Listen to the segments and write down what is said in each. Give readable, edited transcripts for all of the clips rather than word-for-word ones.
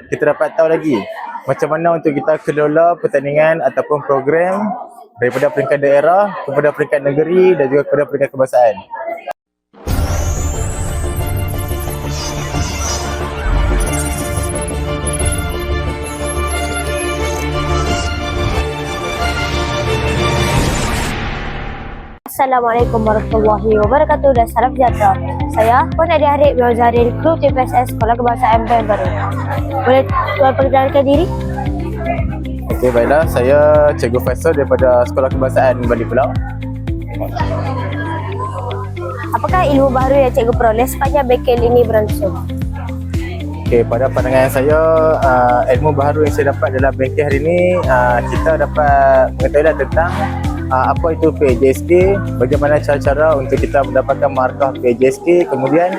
kita dapat tahu lagi macam mana untuk kita kelola pertandingan ataupun program daripada peringkat daerah kepada peringkat negeri dan juga kepada peringkat kebangsaan. Assalamualaikum warahmatullahi wabarakatuh dan salam sejahtera. Saya Puan Nadia Harib bin Zahrin, Kru TPSS Sekolah Kebangsaan Bayan Baru. Boleh tuan perkenalkan diri? Okey, baiklah. Saya Cikgu Faisal daripada Sekolah Kebangsaan Bali Pulau. Apakah ilmu baru yang cikgu peroleh sepanjang BKL ini berlangsung? Okey, pada pandangan saya, ilmu baru yang saya dapat dalam bengkel hari ini, kita dapat mengetahui tentang apa itu PJSK, bagaimana cara-cara untuk kita mendapatkan markah PJSK, kemudian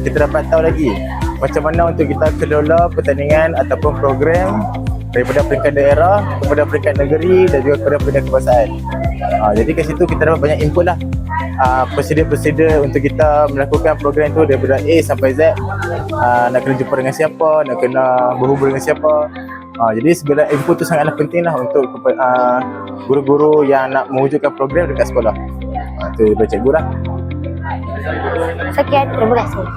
kita dapat tahu lagi macam mana untuk kita kelola pertandingan ataupun program daripada peringkat daerah kepada peringkat negeri dan juga kepada peringkat kebangsaan. Jadi kat situ kita dapat banyak input lah, prosedur-prosedur untuk kita melakukan program itu daripada A sampai Z. Nak kena jumpa dengan siapa, nak kena berhubung dengan siapa. Jadi segala input tu sangatlah penting lah untuk guru-guru yang nak mewujudkan program dekat sekolah. Itu daripada cikgu lah. Sekian, terima kasih.